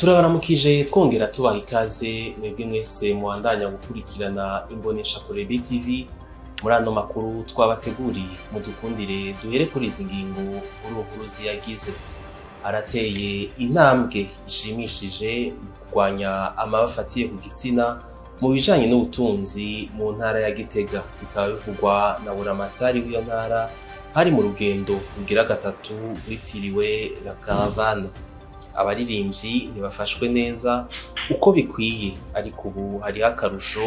Turabaramukije twongera tubaha ikaze mwebwe mwese muandanya gukurikirana imbonesha kure BTV muri ano makuru twabateguriye. Mudukundire duhere kuri izi ngingo nkuru ziyagize. Arateye intambwe ishimishije mu kurwanya amabafatiye ku gitsina mu bijanye n'ubutunzi mu ntara ya Gitega. Bikaba bivugwa na buramatari w'iyo ntara hari mu rugendo rugira gatatu rwitiriwe La Caravane. Abaririmbyi ntibafashwe neza uko bikwiye, ariko ubu hari akarusho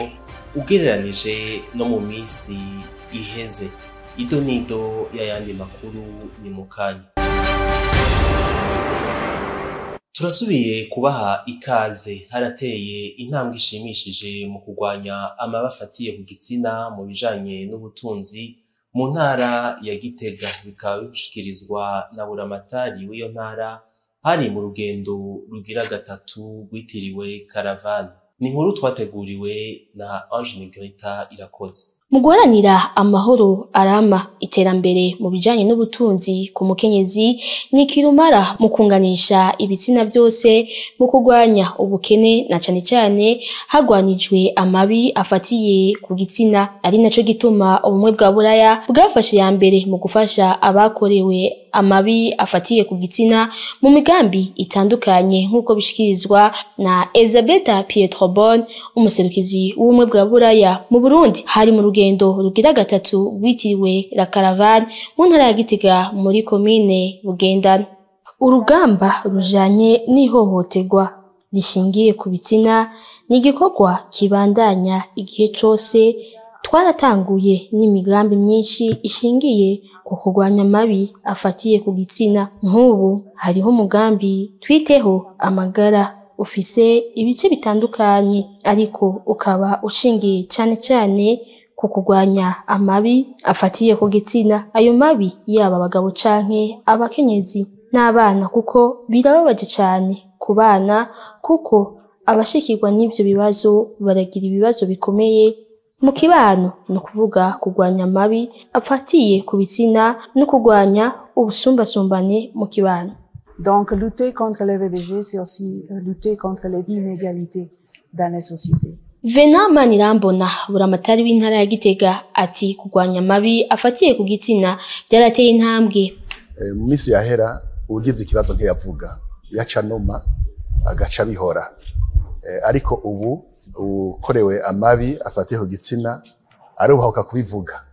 ugereranije no mu minsi iheze. Ido nido y'ayandi makuru ni mukanya. Turasubiye kubaha ikaze. Harateye intambwe ishimishije mu kurwanya amabafatiye ku gitsina mu bijanye n'ubutunzi mu ntara ya Gitega. Bikaba bishikirizwa na buramatari w'iyo ntara hari mu rugendo rugira gatatu rwitiriwe Caravane. Ni inkuru twateguriwe na Ange Greta Irakoze. Mu guharanira amahoro arama, iterambere mu bijanye n'ubutunzi ku mukenyezi ni kirumara mu kunganisha ibitsina byose mu kurwanya ubukene, na cane cane hagwanijwe amabi afatiye ku gitsina. Ari naco gituma ubumwe bwa Buraya bwafashe ya mbere mu gufasha abakorewe amabi afatiye ku gitsina mu migambi itandukanye, nk'uko bishikirizwa na Elisabetta Pietrobon, umuserukizi w'ubumwe bwa Buraya mu Burundi. Hari mu rugendo rugira gatatu rwitiriwe La Caravane mu ntara ya Gitega muri komine Bugendana. Urugamba rujanye n'ihohoterwa rishingiye ku bitsina ni igikorwa kibandanya igihe cose. Twaratanguye n'imigambi myinshi ishingiye ku kurwanya amabi afatiye ku gitsina. Nk'ubu hariho umugambi twiteho amagara ufise ibice bitandukanye, ariko ukaba ushingiye cane cane ku kurwanya amabi afatiye ku gitsina. Ayo mabi yaba abagabo canke abakenyezi n'abana, kuko birababaje cane ku bana, kuko abashikirwa n'ivyo bibazo baragira ibibazo bikomeye mu kibano. No kuvuga kurwanya amabi afatiye ku bitsina no kurwanya ubusumbasumbane mu kibano. Donc lutter contre les VBG, c'est aussi lutter contre les inégalités dans les sociétés. Venant Manirambona, buramatari w'intara ya Gitega, ati kurwanya amabi afatiye ku gitsina byarateye intambwe. Mu minsi yahera ugize ikibazo ntiyavuga, yaca noma agaca bihora, ariko ubu ukorewe amabi afatiye ku gitsina arubahuka kubivuga.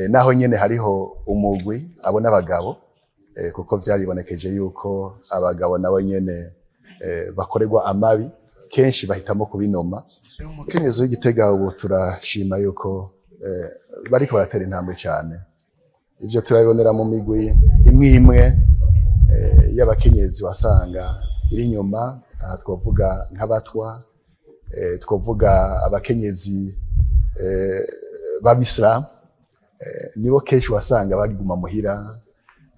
Naho nyene hariho umugwi abo n'abagabo, kuko vyaribonekeje yuko abagabo nabo nyene bakorerwa amabi kenshi bahitamo kubinoma. Umukenyezi w'Igitega ubu turashima yuko bariko baratera intambwe cyane. Ivyo turabibonera mu migwi imwe imwe y'abakenyezi wasanga iri inyuma. Aha twovuga nk'abatwa, twovuga abakenyezi b'Abisilamu, nibo kenshi wasanga baguma muhira,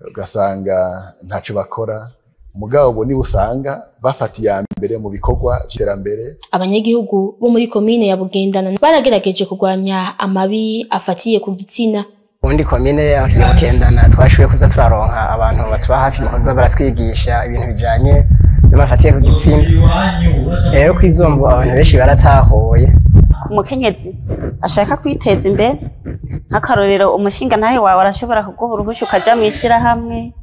ugasanga ntaco bakora. Mugabo bo nibo usanga bafatiye ya mbere mu bikorwa by'iterambere. Abanyagihugu bo muri komine ya Bugendana baragerageje kurwanya amabi afatiye ku gitsina. Undi komine ya Bugendana twashoboye kuza turaronka abantu batuba hafi mu kuza baratwigisha ibintu bijanye n'amafatiye ku gitsina. Rero kwizombo abantu benshi baratahoye. Umukenyezi ashaka kwiteza imbere, nk'akarorero umushinga ntahe wawe arashobora kuguha uruhusha ukaja mwishira hamwe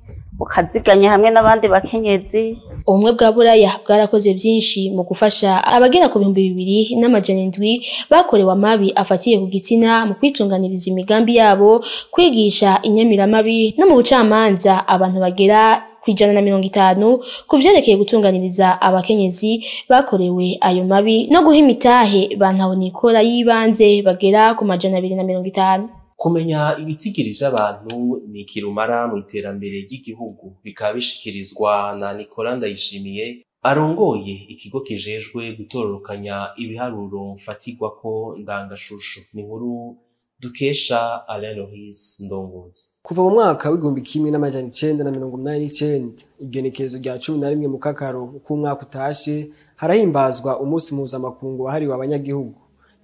ukaziganya hamwe n'abandi bakenyezi. Ubumwe bwa Buraya bwarakoze byinshi mu gufasha abagera ku 2,700 bakorewe amabi afatiye ku gitsina mu kwitunganiriza imigambi yabo, kwigisha inyamiramabi no mu bucamanza abantu bagera ku 150 ku vyerekeye gutunganiriza abakenyezi bakorewe ayo mabi, no guha imitahe bantabonikora y'ibanze bagera ku 250. Kumenya ibitigiri vy'abantu ni kirumara mu iterambere ry'igihugu. Bikaba bishikirizwa na Nicolas Ndayishimiye, arongoye ikigo kijejwe gutororokanya ibiharuro mfatirwako ndangashusho. Ni inkuru dukesha Alain Loris Ndongozi. Kuva mu mwaka w'1989 igenekerezo rya 11 mu kakaro uko umwaka utashe harahimbazwa umunsi mpuzamakungu wahariwe abanyagihugu.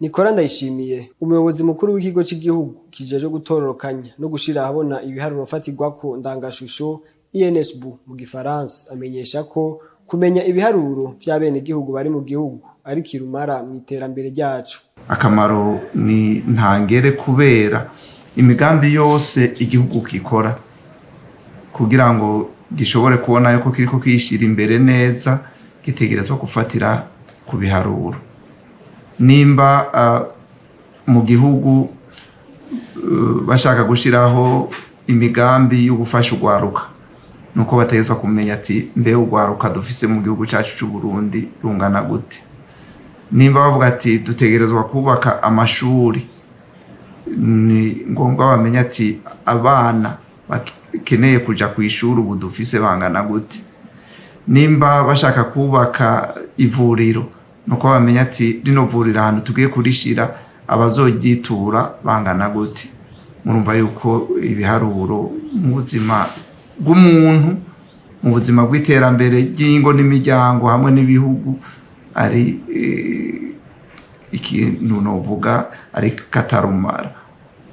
Nicolas Ndayishimiye, umuyobozi mukuru w'ikigo cy'igihugu kijeje gutororokanya no gushira ahabona ibiharuro mfatirwako ndangashusho INSB mu Gifaransa, amenyesha ko kumenya ibiharuro vy'abenegihugu bari mu gihugu ari kirumara mu iterambere ryacu. Akamaro ni ntangere kubera imigambi yose igihugu kikora kugira ngo gishobore kubona yuko kiriko kishira imbere neza gitegerezwa gufatira ku biharuro. Nimba mu gihugu bashaka gushiraho imigambi yo gufasha ugwaruka nuko bategezwa kumenya ati mbe ugwaruka dufise mu gihugu cyacu cy'u Burundi rungana gute. Nimba bavuga ati dutegerezwa kubaka amashuri ni ngombwa bamenya ati abana bakeneye kuja ku ishuri ubu dufise bangana gute. Nimba bashaka kubaka ivuriro nuko bamenya ati rino vuriro ahantu tugiye kurishira abazogitura bangana gute. Murumva yuko ibiharuro mu buzima bw'umuntu mu buzima bw'iterambere ry'ingo n'imiryango hamwe n'ibihugu ari ikintu novuga ari katarumara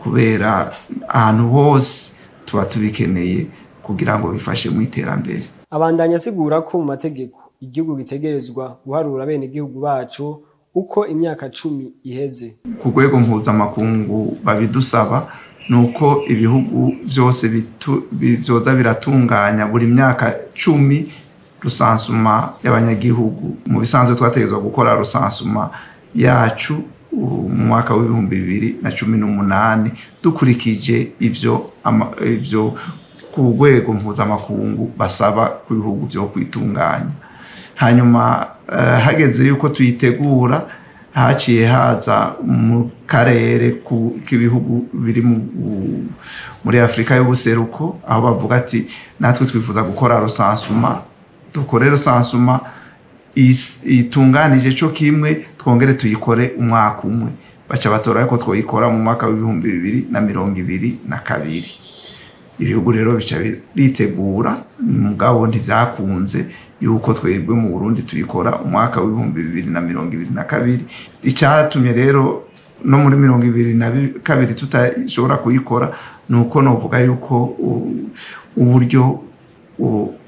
kubera ahantu hose tuba tubikeneye kugira ngo bifashe mu iterambere. Abandanya asigura ko mu mategeko igihugu gitegerezwa guharura bene igihugu bacu uko imyaka 10 iheze. Ku rwego mpuzamakungu babidusaba nuko ibihugu byose bizoza biratunganya buri myaka 10 rusansuma y'abanyagihugu. Mu bisanzwe twategezwa gukora rusansuma yacu mu mwaka wa 2018 dukurikije ivyo ku rwego mpuzamakungu basaba ku bihugu byo kwitunganya. Hanyuma hageze yuko tuyitegura haciye haza mu karere k'ibihugu biri muri Afrika y'ubuseruko aho bavuga ati natwe twifuza gukora rusansuma, dukore rusansuma itunganije cyo kimwe twongere tuyikore umwaka umwe. Baca batora ko twoyikora mu mwaka wa 2022. Ibihugu rero bica bitegura mugabo ntivyakunze yuko twebwe mu Burundi tuyikora umwaka wa 2022. Icyatumye rero no muri 2022 tutashobora kuyikora nuko novuga yuko uburyo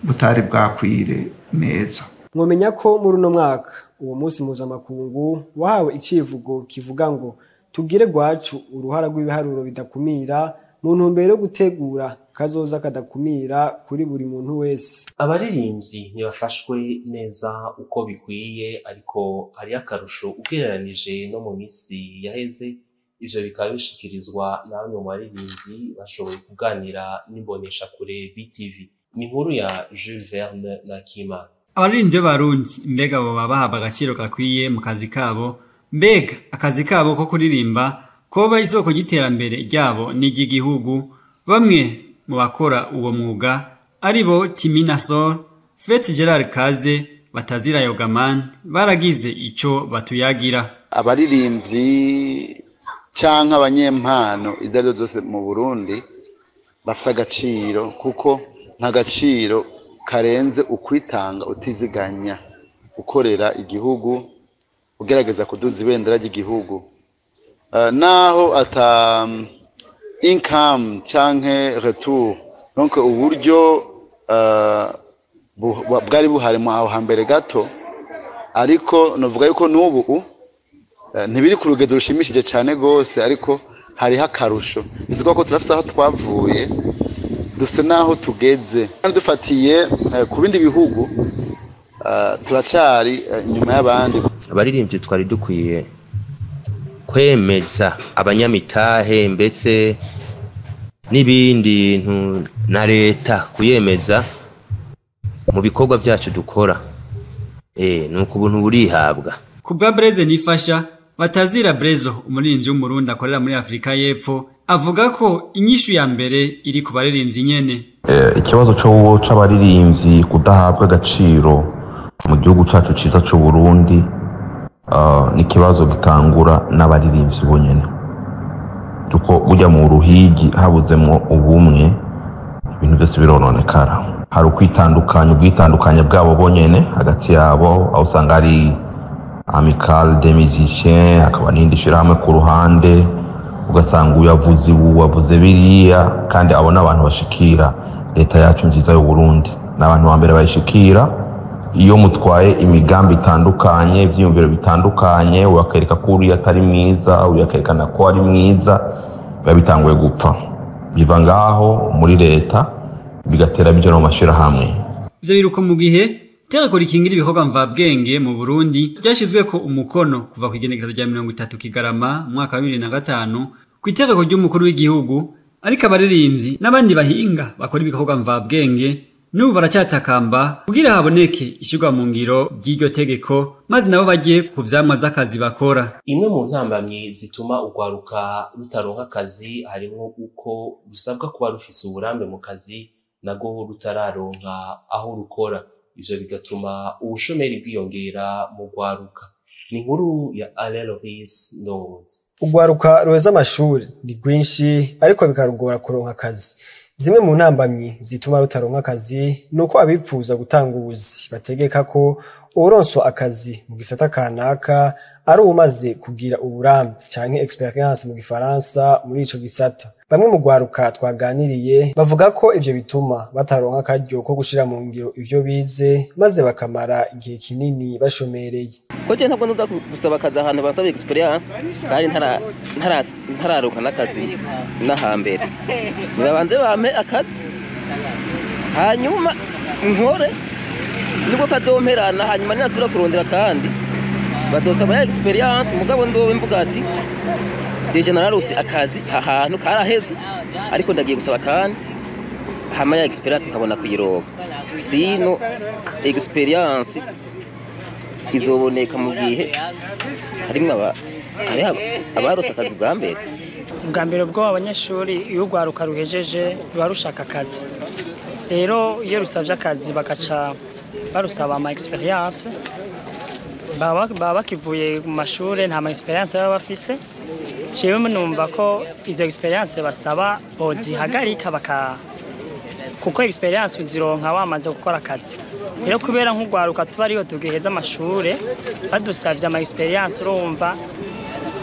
butari bwakwire neza. Mwomenya ko muri uno mwaka uwo munsi mpuzamakungu wahawe icivugo kivuga ngo tugire gwacu uruhara rw'ibiharuro bidakumira mu ntumbero yo gutegura kazoza kadakumira kuri buri muntu wese. Abaririmbyi ntibafashwe neza uko bikwiye ariko hari akarusho ugereranije no mu misi yaheze. Ivyo bikaba bishikirizwa na bamwe mu baririmbyi bashoboye kuganira n'imbonesha kure BTV. Ni inkuru ya Jules Verne Nakima. Abaririmbyi b'Abarundi mbega bo babaha agaciro gakwiye mu kazi kabo, mbega akazi kabo ko kuririmba koba isoko y'iterambere ryabo n'igihugu. Bamwe mu bakora uwo mwuga aribo Timina Sol, Fete Gerard Kaze, Batazira Yogaman baragize ico batuyagira. Abaririmbyi canke abanyempano izarizo zose mu Burundi bafise agaciro kuko nta gaciro karenze ukwitanga utiziganya ukorera igihugu ugerageza kuduza ibendera ry'igihugu. Naho ata income canke retour donc uburyo bwari buhari mu aho hambere gato ariko novuga yuko n'ubu ntibiri ku rugezo rushimishije cyane gose ariko hari hakarusho bisuko ko turafise aho twavuye duse naho tugeze kandi dufatiye ku bindi bihugu turacari inyuma y'abandi. Abaririmbyi twari dukwiye kwemeza abanyamitahe mbese n'ibindi na leta kuyemeza mu bikorwa byacu dukora. Nuko ubuntu burihabwa. Kubwa Breze Nifasha, Batazira Brezo umurinzi w'umurundi akorera muri Afrika y'Epfo avuga ko inyishu ya mbere iri ku baririmbyi nyene. Ikibazo cyo c'abaririmbyi kudahabwa agaciro mu gihugu cyacu ciza cy'u Burundi ni kibazo gitangura n'abaririmbyi bonyene. Tuko burya mu ruhigi habuzemwo ubumwe ibintu byose birononekara. Hari ubwitandukanye bwabo bonyene hagati yabo aho usanga ari Amical des musiciens akaba n'indi shirahamwe ku ruhande ugasanga uyavuze wavuze biriya kandi abona abantu bashikira leta yacu nziza y'u Burundi n'abantu bambere bayishikira iyo mutwaye imigambi itandukanye ivyiyumviro bitandukanye uyakereka ko uriya atari mwiza uyakerekana ko ari mwiza biba bitanguye gupfa biva ngaho muri leta bigatera bijya no mashirahamwe. Ivyo biruko mu gihe itegeko rikingira ibikorwa mvabwenge mu Burundi ryashizweko umukono kuva ku igenekerezo rya 30 Kigarama mu mwaka wa 2005 ku itegeko ry'umukuru w'igihugu, ariko abaririmbyi n'abandi bahinga bakora ibikorwa mvabwenge n'ubu baracyatakamba kugira haboneke ishirwa mu ngiro ry'iryo tegeko maze nabo bagiye ku vyamwa vy'akazi bakora. Imwe mu ntambamyi zituma urwaruka rutaronka akazi harimo uko rusabwa kuba rufise uburambe mu kazi nago rutararonka aho rukora, ivyo bigatuma ubushomeri bwiyongera mu rwaruka. Ni inkuru ya Alelovis Ndongozi. Urwaruka ruheza amashuri ni rwinshi ariko bikarugora kuronka akazi. Zimwe mu ntambamyi zituma rutaronka akazi nuko abipfuza gutanga ubuzi bategeka ko uronso akazi mu gisata kanaka ari umaze kugira uburambe canke experience mu gifaransa muri ico gisata. Bamwe mu rwaruka twaganiriye bavuga ko ivyo bituma bataronka akaryo ko gushira mu ngiro ivyo bize maze bakamara igihe kinini bashomereye. Ko je ntabwo nza gusaba akazi ahantu basaba experience kandi ntararonka n'akazi n'ahambere. Nibabanze bampe akazi hanyuma nkore nibwo kazomperana hanyuma ninasubira kurondera kandi bazosaba ya experience mugabo nzobe mvuga ati deje nararose akazi ahantu karaheze ariko ndagiye gusaba kandi hama ya experience nkabona kuyironka. Sino experience izoboneka mu gihe harimwo abarose akazi bwa mbere. Ubwa mbere bwo abanyeshuri iyo urwaruka ruhejeje ruba rushaka akazi, rero iyo rusavye akazi bagaca barusaba ama experience baba bakivuye mu mashuri nta ma experience baba bafise. Ciwe numva ko izo experience basaba bozihagarika kuko experience uzironka wamaze gukora akazi. Rero kubera nk'urwaruka tuba ariyo tugiheza amashuri badusavye ama experience urumva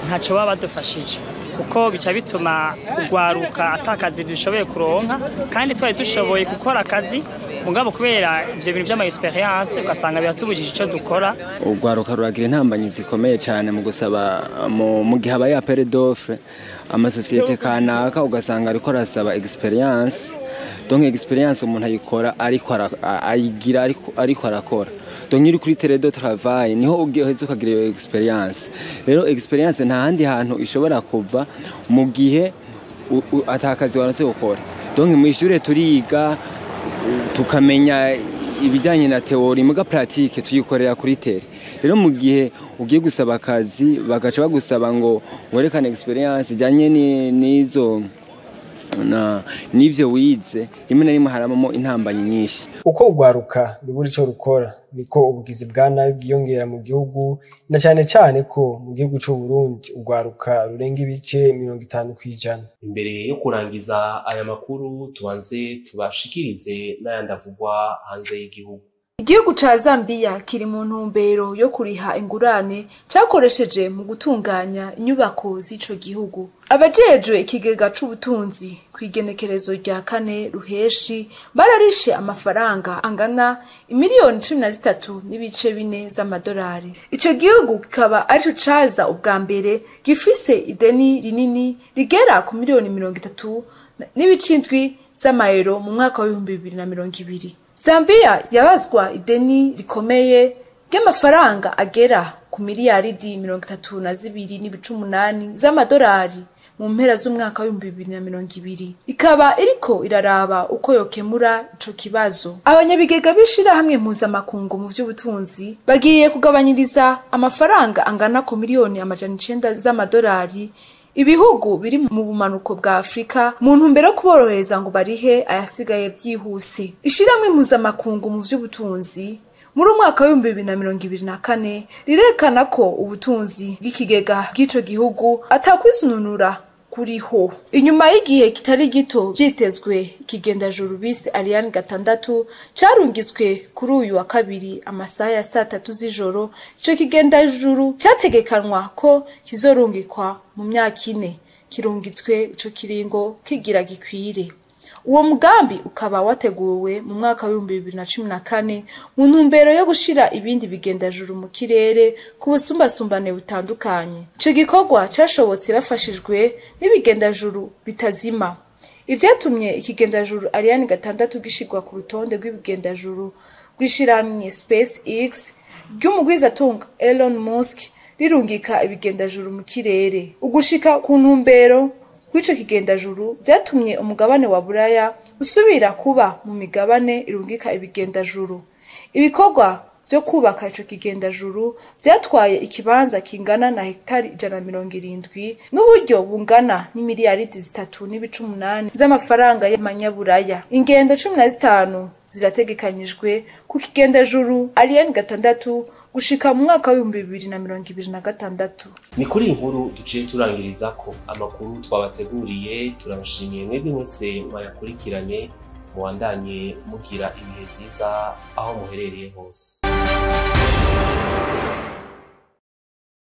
ntaco baba badufashije kuko bica bituma urwaruka atakazi dushoboye kuronka kandi twari dushoboye gukora akazi mugabo kubera ivyo bintu by'ama experience ugasanga biratubujije ico dukora. Urwaruka ruragira intambanyi zikomeye cyane mu gusaba mu gihe aba ya appel d'offre amasosiyete kanaka ugasanga ariko arasaba experience. Donc experience umuntu ayikora ariko ayigira ariko arakora. Donc iri kuri terrain de travail niho ugiheze ukagira iyo experience. Rero experience nta handi hantu ishobora kuva mu gihe atakazi waranse gukora. Donc mu ishure turiga tukamenya ibijyanye na teori muga pratique tuyikorera kuri tere. Rero mu gihe ugiye gusaba akazi bagaca bagusaba ngo werekane experience ijyanye n'izo nivyo wize rimwe na rimwe haramamo intambanyi nyinshi. Uko urwaruka rubura ico rukora niko ubugizi bwa nabi bwiyongera mu gihugu na cyane ko mu gihugu c'u Burundi urwaruka rurenga ibice 50%. Imbere yo kurangiza aya makuru tubanze tubashikirize n'ayandavugwa hanze y'igihugu. Igihugu ca Zambia kiri mu ntumbero yo kuriha ingurane cyakoresheje mu gutunganya inyubako z'ico gihugu. Abajejwe ikigega c'ubutunzi kwigenekerezo rya 4 ruheshi bararishe amafaranga angana imiliyoni 13.4 z'amadolari. Ico gihugu kikaba arico caza ubwa mbere gifise ideni rinini rigera ku miliyoni 30.7 z'amayero mu mwaka wa 2020. Zambia yabazwa ideni rikomeye ry'amafaranga agera ku miliyaridi 32.8 z'amadolari mu mpera z'umwaka wa 2020. Ikaba iriko iraraba uko yokemura ico kibazo. Abanyabigega bishira hamwe mpuzamakungu mu vy'ubutunzi bagiye kugabanyiriza amafaranga angana ku miliyoni 900 z'amadolari ibihugu biri mu bumanuko bwa Afrika mu ntumbero kuborohereza ngo barihe ayasigaye vyihuse. Ishiramwe mpuzamakungu mu vy'ubutunzi muri umwaka wa 2024 rirekana ko ubutunzi bw'ikigega bw'ico gihugu atakwisununura kuriho. Inyuma y'igihe kitari gito byitezwe ikigendajuru bisi Ariane 6 carungitswe kuri uyu wa kabiri amasaha ya 3 z'ijoro. Ico kigendajuru cyategekanwa ko kizorungikwa mu myaka 4 kirungitswe ico kiringo kigira gikwire. Uwo mugambi ukaba wateguwe mu mwaka wa 2014 mu ntumbero yo gushira ibindi bigendajuru mu kirere ku busumbasumbane butandukanye. Ico gikorwa cashobotse bafashijwe n'ibigendajuru bitazima. Ivyatumye ikigendajuru Ariane 6 gishirwa ku rutonde rw'ibigendajuru rw'ishirahamwe SpaceX ry'umugwizatunga Elon Musk rirungika ibigendajuru mu kirere. Ugushika ku ntumbero kw'ico kigendajuru vyatumye umugabane wa Buraya usubira kuba mu migabane irungika ibigendajuru. Ibikorwa byo kubaka ico kigendajuru vyatwaye ikibanza kingana na hektari 170 n'uburyo bungana n'imiliyaridi 3.8 z'amafaranga y'amanyaburaya. Ingendo 15 zirategekanyijwe ku kigendajuru Ariane 6 gushika mu mwaka wa 2026. Ni kuri inkuru duciye turangiriza ko amakuru twabateguriye. Turabashimiye mwebwe mwese mwayakurikiranye, muwandanye mugira ibihe vyiza aho muherereye hose.